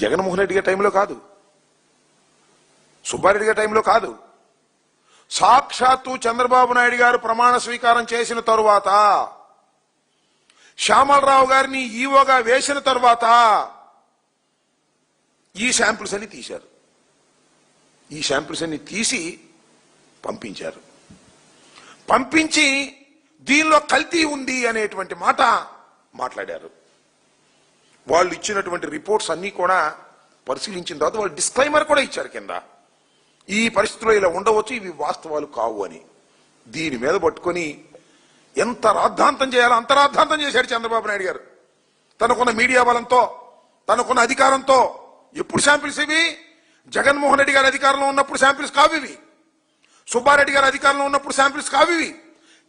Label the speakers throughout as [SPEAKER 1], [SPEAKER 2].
[SPEAKER 1] జగన్మోహన్ రెడ్డి గారి టైంలో కాదు, సుబ్బారెడ్డి గారి టైంలో కాదు, సాక్షాత్తు చంద్రబాబు నాయుడు గారు ప్రమాణ స్వీకారం చేసిన తరువాత, శ్యామలరావు గారిని ఈవోగా వేసిన తరువాత ఈ శాంపిల్స్ అన్ని తీశారు. ఈ శాంపిల్స్ అన్ని తీసి పంపించారు. పంపించి దీనిలో కల్తీ ఉంది అనేటువంటి మాట మాట్లాడారు. వాళ్ళు ఇచ్చినటువంటి రిపోర్ట్స్ అన్ని కూడా పరిశీలించిన తర్వాత వాళ్ళు డిస్క్లైమర్ కూడా ఇచ్చారు కింద, ఈ పరిస్థితుల్లో ఇలా ఉండవచ్చు, ఇవి వాస్తవాలు కావు అని. దీని మీద పట్టుకొని ఎంత రాద్ధాంతం చేయాలో అంత రాద్ధాంతం చేశాడు చంద్రబాబు నాయుడు గారు. తనకున్న మీడియా బలంతో, తనకున్న అధికారంతో. ఎప్పుడు శాంపిల్స్ ఇవి? జగన్మోహన్ రెడ్డి గారి అధికారంలో ఉన్నప్పుడు శాంపిల్స్ కావు ఇవి. సుబ్బారెడ్డి గారి అధికారంలో ఉన్నప్పుడు శాంపిల్స్ కావు ఇవి.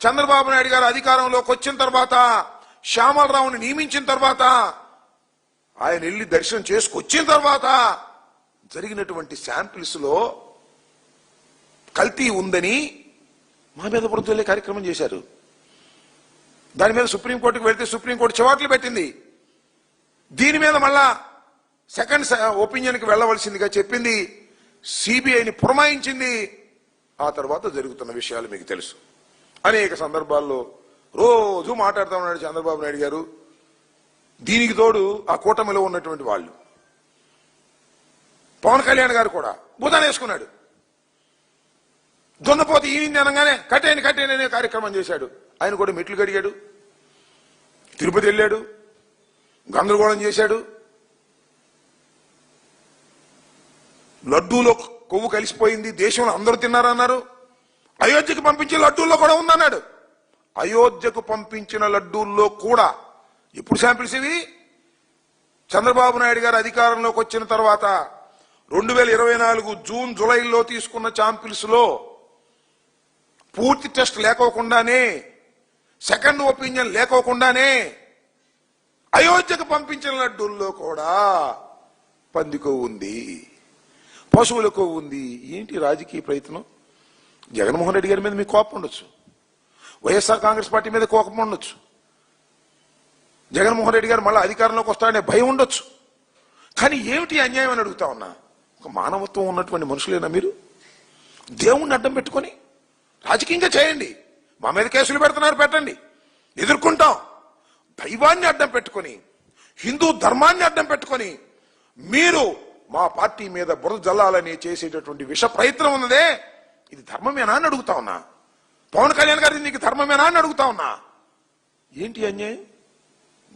[SPEAKER 1] చంద్రబాబు నాయుడు గారు అధికారంలోకి వచ్చిన తర్వాత, శ్యామలరావుని నియమించిన తర్వాత, ఆయన వెళ్ళి దర్శనం చేసుకొచ్చిన తర్వాత జరిగినటువంటి శాంపిల్స్ లో కల్తీ ఉందని మా మీద బురదలే కార్యక్రమం చేశారు. దాని మీద సుప్రీంకోర్టుకు వెళ్తే సుప్రీంకోర్టు చివాట్లు పెట్టింది. దీని మీద మళ్ళా సెకండ్ ఒపీనియన్కి వెళ్లవలసిందిగా చెప్పింది, సిబిఐని పురమాయించింది. ఆ తర్వాత జరుగుతున్న విషయాలు మీకు తెలుసు. అనేక సందర్భాల్లో రోజు మాట్లాడుతూ ఉన్నాడు చంద్రబాబు నాయుడు గారు. దీనికి తోడు ఆ కూటమిలో ఉన్నటువంటి వాళ్ళు, పవన్ కళ్యాణ్ గారు కూడా భూతాన్ని వేసుకున్నాడు. దున్నపోతే ఈయన అనగానే కట్టేయని అనే కార్యక్రమం చేశాడు. ఆయన కూడా మెట్లు కడిగాడు, తిరుపతి వెళ్ళాడు, గందరగోళం చేశాడు. లడ్డూలో కొవ్వు కలిసిపోయింది, దేశంలో అందరూ తిన్నారన్నారు. అయోధ్యకు పంపించిన లడ్డూల్లో కూడా ఉందన్నాడు. అయోధ్యకు పంపించిన లడ్డూల్లో కూడా ఎప్పుడు శాంపిల్స్ ఇవి? చంద్రబాబు నాయుడు గారు అధికారంలోకి వచ్చిన తర్వాత 2024 జూన్ జూలైలో తీసుకున్న శాంపిల్స్ లో పూర్తి టెస్ట్ లేకోకుండానే, సెకండ్ ఒపీనియన్ లేకోకుండానే అయోధ్యకు పంపించిన లడ్డూల్లో కూడా పంది కొవ్వు ఉంది, పశువుల కొవ్వు ఉంది. ఏంటి రాజకీయ ప్రయత్నం? జగన్మోహన్ రెడ్డి గారి మీద మీకు కోపం ఉండొచ్చు, వైఎస్ఆర్ కాంగ్రెస్ పార్టీ మీద కోపం ఉండొచ్చు, జగన్మోహన్ రెడ్డి గారు మళ్ళీ అధికారంలోకి వస్తాడనే భయం ఉండొచ్చు. కానీ ఏమిటి అన్యాయం అని అడుగుతా ఉన్నా. ఒక మానవత్వం ఉన్నటువంటి మనుషులేనా మీరు? దేవుణ్ణి అడ్డం పెట్టుకొని రాజకీయంగా చేయండి. మా మీద కేసులు పెడుతున్నారు, పెట్టండి, ఎదుర్కొంటాం. దైవాన్ని అడ్డం పెట్టుకొని, హిందూ ధర్మాన్ని అడ్డం పెట్టుకొని మీరు మా పార్టీ మీద బురద జల్లాలని చేసేటటువంటి విష ప్రయత్నం ఉన్నదే, ఇది ధర్మమేనా అని అడుగుతా ఉన్నా. పవన్ కళ్యాణ్ గారి నీకు ధర్మమేనా అని అడుగుతా ఉన్నా. ఏంటి అన్యాయం?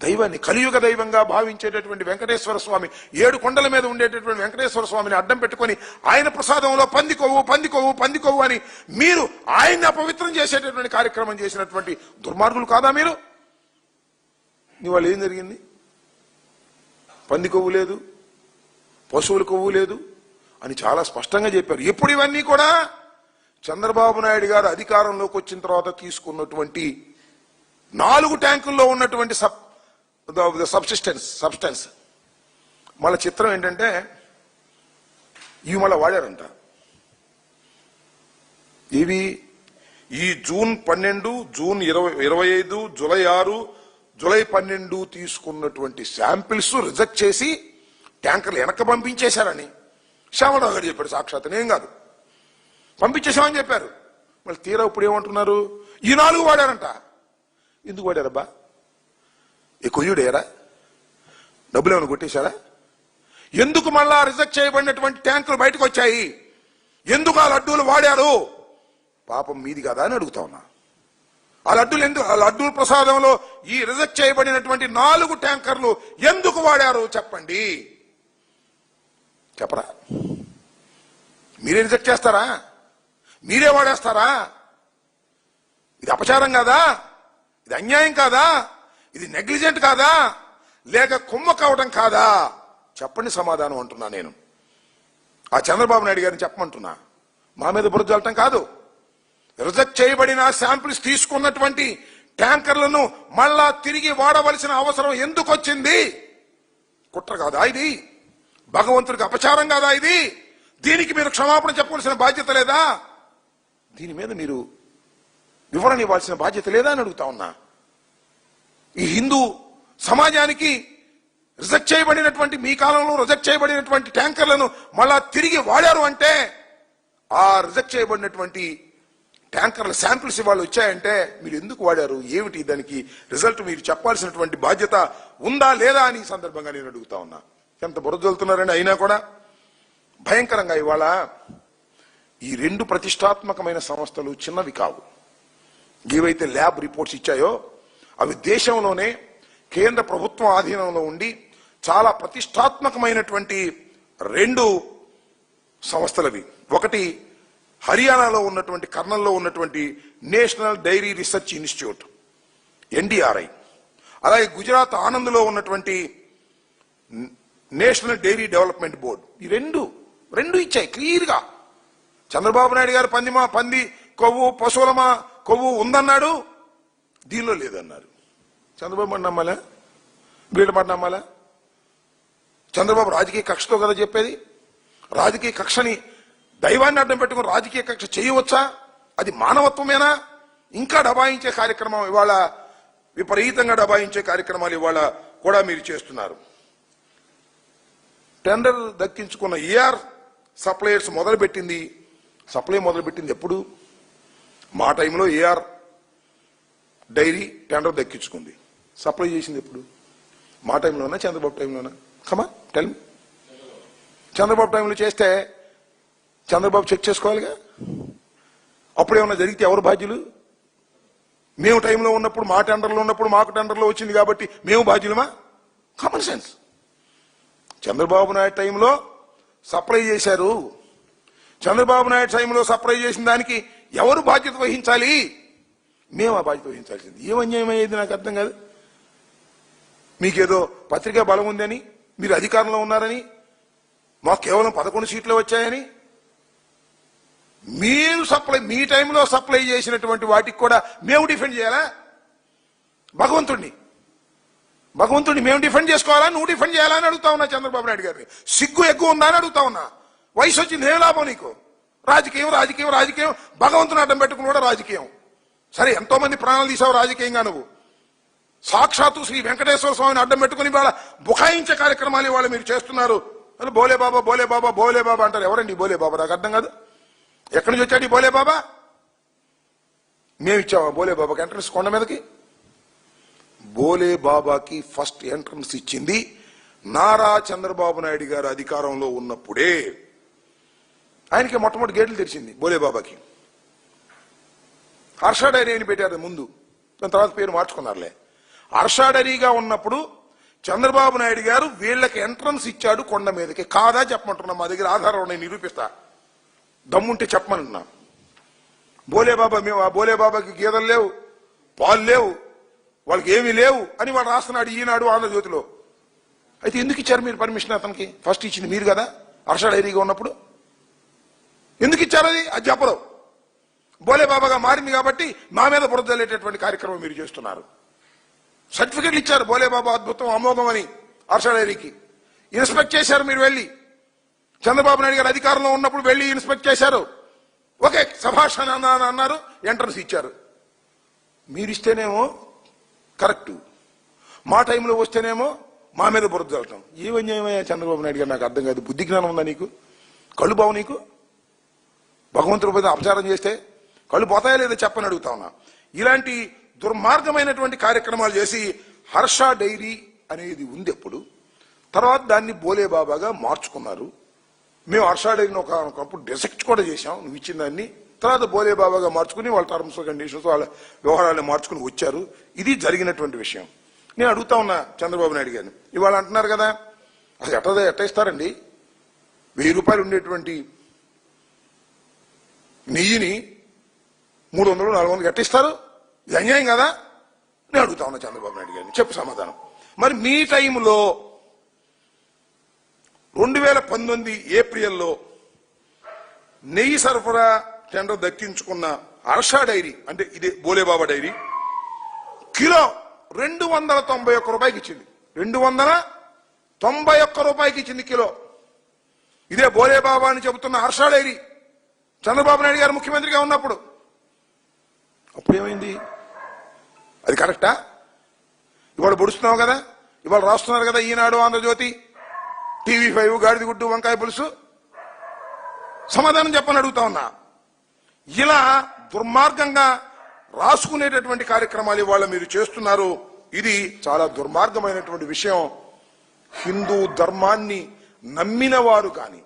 [SPEAKER 1] దైవాన్ని కలియుగ దైవంగా భావించేటటువంటి వెంకటేశ్వర స్వామి, 7 కొండల మీద ఉండేటటువంటి వెంకటేశ్వర స్వామిని అడ్డం పెట్టుకొని ఆయన ప్రసాదంలో పందికొవ్వు అని మీరు ఆయన్ని అపవిత్రం చేసేటటువంటి కార్యక్రమం చేసినటువంటి దుర్మార్గులు కాదా మీరు? ఇవాళ ఏం జరిగింది? పంది కొవ్వు లేదు, పశువుల కొవ్వు లేదు అని చాలా స్పష్టంగా చెప్పారు. ఎప్పుడు ఇవన్నీ కూడా చంద్రబాబు నాయుడు గారు అధికారంలోకి వచ్చిన తర్వాత తీసుకున్నటువంటి 4 ట్యాంకుల్లో ఉన్నటువంటి సబ్స్టెన్స్. మళ్ళీ చిత్రం ఏంటంటే ఇవి మళ్ళీ వాడారంట. ఇవి ఈ జూన్ 12, జూన్ 25, జూలై 6, జూలై 12 తీసుకున్నటువంటి శాంపిల్స్ రిజెక్ట్ చేసి ట్యాంకర్లు వెనక్కి పంపించేశారని శ్యామలరావు గారు చెప్పాడు. సాక్షాత్ నేను కాదు, పంపించేశామని చెప్పారు. మళ్ళీ తీరా ఇప్పుడు ఏమంటున్నారు? ఈ 4 వాడారంట. ఎందుకు వాడారబ్బా? ఏ కొయ్యుడేరా? డబ్బులు ఏమైనా కొట్టేశారా? ఎందుకు మళ్ళా రిజెక్ట్ చేయబడినటువంటి ట్యాంకులు బయటకు వచ్చాయి? ఎందుకు ఆ లడ్డూలు వాడారు? పాపం మీది కదా అని అడుగుతా ఉన్నా. ఆ లడ్డూల ప్రసాదంలో ఈ రిజెక్ట్ చేయబడినటువంటి 4 ట్యాంకర్లు ఎందుకు వాడారు చెప్పండి. చెప్పరా? మీరే రిజెక్ట్ చేస్తారా? మీరే వాడేస్తారా? ఇది అపచారం కాదా? ఇది అన్యాయం కాదా? ఇది నెగ్లిజెంట్ కాదా? లేక కుమ్మ కావడం కాదా? చెప్పండి సమాధానం అంటున్నా నేను. ఆ చంద్రబాబు నాయుడు గారిని చెప్పమంటున్నా. మా మీద బురద జల్లటం కాదు. రిజెక్ట్ చేయబడిన శాంపిల్స్ తీసుకున్నటువంటి ట్యాంకర్లను మళ్ళా తిరిగి వాడవలసిన అవసరం ఎందుకు వచ్చింది? కుట్ర కాదా ఇది? భగవంతుడికి అపచారం కాదా ఇది? దీనికి మీరు క్షమాపణ చెప్పవలసిన బాధ్యత లేదా? దీని మీద మీరు వివరణ ఇవ్వాల్సిన బాధ్యత లేదా అని అడుగుతా ఉన్నా. ఈ హిందూ సమాజానికి రిజెక్ట్ చేయబడినటువంటి మీ కాలంలో రిజెక్ట్ చేయబడినటువంటి ట్యాంకర్లను మళ్ళా తిరిగి వాడారు అంటే ఆ రిజెక్ట్ చేయబడినటువంటి ట్యాంకర్ల శాంపిల్స్ ఇవాళ వచ్చాయంటే మీరు ఎందుకు వాడారు, ఏమిటి దానికి రిజల్ట్ మీరు చెప్పాల్సినటువంటి బాధ్యత ఉందా లేదా అని ఈ సందర్భంగా నేను అడుగుతా ఉన్నా. ఎంత బురద జల్లుతున్నారని అయినా కూడా భయంకరంగా ఇవాళ ఈ రెండు ప్రతిష్టాత్మకమైన సంస్థలు చిన్నవి కావు. ఏవైతే ల్యాబ్ రిపోర్ట్స్ ఇచ్చాయో అవి దేశంలోనే కేంద్ర ప్రభుత్వం ఆధీనంలో ఉండి చాలా ప్రతిష్టాత్మకమైనటువంటి రెండు సంస్థలవి. ఒకటి హర్యానాలో ఉన్నటువంటి కర్నల్లో ఉన్నటువంటి national dairy research institute NDRI, అలాగే గుజరాత్ ఆనంద్లో ఉన్నటువంటి నేషనల్ డైరీ డెవలప్మెంట్ బోర్డు. ఈ రెండు ఇచ్చాయి క్లియర్ గా. చంద్రబాబు నాయుడు గారు పంది కొవ్వు పశువుల కొవ్వు ఉందన్నాడు, దీనిలో లేదన్నారు. చంద్రబాబు మాట నమ్మాలా, వీళ్ళ మాట నమ్మాలా? చంద్రబాబు రాజకీయ కక్షతో కదా చెప్పేది. రాజకీయ కక్షని దైవాన్ని అడ్డం పెట్టుకుని రాజకీయ కక్ష చేయవచ్చా? అది మానవత్వమేనా? ఇంకా డబాయించే కార్యక్రమం ఇవాళ, విపరీతంగా డబాయించే కార్యక్రమాలు ఇవాళ కూడా మీరు చేస్తున్నారు. టెండర్ దక్కించుకున్న ఏఆర్ సప్లయర్స్ సప్లై మొదలుపెట్టింది ఎప్పుడు? మా టైంలో ఏఆర్ డైరీ టెండర్ దక్కించుకుంది. సప్లై చేసింది ఎప్పుడు? మా టైంలోనా చంద్రబాబు టైంలోనా? కమా టెల్ మీ. చంద్రబాబు టైంలో చేస్తే చంద్రబాబు చెక్ చేసుకోవాలిగా. అప్పుడేమన్నా జరిగితే ఎవరు బాధ్యులు? మేము టైంలో ఉన్నప్పుడు, మా టెండర్లో ఉన్నప్పుడు మాకు టెండర్లో వచ్చింది కాబట్టి మేము బాధ్యులమా? Common sense. చంద్రబాబు నాయుడు టైంలో సప్లై చేశారు. చంద్రబాబు నాయుడు టైంలో సప్లై చేసిన దానికి ఎవరు బాధ్యత వహించాలి? మేము ఆ బాధ్యత వహించాల్సింది. ఏం అన్యాయం అయ్యేది నాకు అర్థం కాదు. మీకేదో పత్రికా బలం ఉందని, మీరు అధికారంలో ఉన్నారని, మాకు కేవలం 11 సీట్లు వచ్చాయని, మీరు మీ టైంలో సప్లై చేసినటువంటి వాటికి కూడా మేము డిఫెండ్ చేయాలా? భగవంతుడిని మేము డిఫెండ్ చేసుకోవాలా, నువ్వు డిఫెండ్ చేయాలా అని అడుగుతా ఉన్నా చంద్రబాబు నాయుడు గారిని. సిగ్గు ఎక్కువ ఉందా అని అడుగుతా ఉన్నా. వయసు వచ్చింది, ఏం లాభం నీకు? రాజకీయం భగవంతుని అడ్డం పెట్టుకుని కూడా రాజకీయం. సరే, ఎంతో మంది ప్రాణాలు తీసావు రాజకీయంగా నువ్వు. సాక్షాత్తు శ్రీ వెంకటేశ్వర స్వామిని అడ్డం పెట్టుకుని ఇవాళ బుకాయించే కార్యక్రమాలు ఇవాళ మీరు చేస్తున్నారు. బోలే బాబా అంటారు. ఎవరండి బోలే బాబా? నాకు అర్థం కాదు. ఎక్కడి నుంచి వచ్చాడు ఈ బోలే బాబా? మేము ఇచ్చామా బోలే బాబాకి ఎంట్రన్స్? కొండ మీదకి బోలే బాబాకి ఫస్ట్ ఎంట్రన్స్ ఇచ్చింది నారా చంద్రబాబు నాయుడు గారు అధికారంలో ఉన్నప్పుడే. ఆయనకి మొట్టమొదటి గేట్లు తెరిచింది బోలే బాబాకి. హర్ష డైరీ అని పెట్టారు ముందు, దాని తర్వాత పేరు మార్చుకున్నారులే. హర్ష డైరీగా ఉన్నప్పుడు చంద్రబాబు నాయుడు గారు వీళ్ళకి ఎంట్రన్స్ ఇచ్చాడు కొండ మీదకి. కాదా చెప్పమంటున్నా, మా దగ్గర ఆధారం నేను నిరూపిస్తా, దమ్ముంటే చెప్పమనున్నా. బోలే బాబా, మేము ఆ బోలే బాబాకి గీదలు లేవు, పాలు లేవు, వాళ్ళకి ఏమీ లేవు అని వాడు రాస్తున్నాడు ఈనాడు ఆంధ్రజ్యోతిలో. అయితే ఎందుకు ఇచ్చారు మీరు పర్మిషన్ అతనికి? ఫస్ట్ ఇచ్చింది మీరు కదా హర్ష డైరీగా ఉన్నప్పుడు. ఎందుకు ఇచ్చారు అది చెప్పరు. బోలే బాబాగా మారింది కాబట్టి మా మీద బురద జల్లేటటువంటి కార్యక్రమం మీరు చేస్తున్నారు. సర్టిఫికెట్లు ఇచ్చారు బోలే బాబా అద్భుతం అమోఘం అని హర్ష డైరీకి. ఇన్స్పెక్ట్ చేశారు మీరు వెళ్ళి. చంద్రబాబు నాయుడు గారు అధికారంలో ఉన్నప్పుడు వెళ్ళి ఇన్స్పెక్ట్ చేశారు. ఓకే సభాష్ అన్నారు, ఎంట్రన్స్ ఇచ్చారు. మీరు ఇస్తేనేమో కరెక్టు, మా టైంలో వస్తేనేమో మా మీద బురద చల్లటం. ఏమన్యాయమయ్యా చంద్రబాబు నాయుడు గారు? నాకు అర్థం కాదు. బుద్ధి జ్ఞానం ఉందా నీకు? కళ్ళు బావు నీకు? భగవంతుడి మీద అపచారం చేస్తే కళ్ళు పోతాయా లేదా చెప్పని అడుగుతా ఉన్నా. ఇలాంటి దుర్మార్గమైనటువంటి కార్యక్రమాలు చేసి హర్ష డైరీ అనేది ఉంది ఎప్పుడు, తర్వాత దాన్ని బోలే బాబాగా మార్చుకున్నారు. మేము హర్ష డైరీని ఒకప్పుడు డిసెక్ట్ కూడా చేశాం, నువ్వు ఇచ్చిన దాన్ని. తర్వాత బోలే బాబాగా మార్చుకుని వాళ్ళ టర్మ్స్ కండిషన్స్ వాళ్ళ వ్యవహారాలను మార్చుకుని వచ్చారు. ఇది జరిగినటువంటి విషయం. నేను అడుగుతా ఉన్నా చంద్రబాబు నాయుడు గారిని. ఇవాళ అంటున్నారు కదా అసలు ఎట్ట ఇస్తారండి 1000 రూపాయలు ఉండేటువంటి నెయ్యిని 300 400 ఎట్టిస్తారు? ఇది అన్యాయం కదా? నేను అడుగుతా ఉన్నా చంద్రబాబు నాయుడు గారిని, చెప్పు సమాధానం. మరి మీ టైంలో 2019 ఏప్రిల్లో నెయ్యి సరఫరా టెండర్ దక్కించుకున్న హర్ష డైరీ, అంటే ఇదే బోలేబాబా డైరీ, కిలో 291 రూపాయకి ఇచ్చింది. 291 రూపాయకి ఇచ్చింది కిలో. ఇదే బోలేబాబా అని చెబుతున్న హర్ష డైరీ చంద్రబాబు నాయుడు గారు ముఖ్యమంత్రిగా ఉన్నప్పుడు. అప్పుడేమైంది? అది కరెక్టా? ఇవాళ పొడుస్తున్నావు కదా, ఇవాళ రాస్తున్నారు కదా ఈనాడు, ఆంధ్రజ్యోతి, TV5 గాడిద గుడ్డు వంకాయ పులుసు. సమాధానం చెప్పని అడుగుతా ఉన్నా. ఇలా దుర్మార్గంగా రాసుకునేటటువంటి కార్యక్రమాలు ఇవాళ మీరు చేస్తున్నారు. ఇది చాలా దుర్మార్గమైనటువంటి విషయం. హిందూ ధర్మాన్ని నమ్మిన వారు కానీ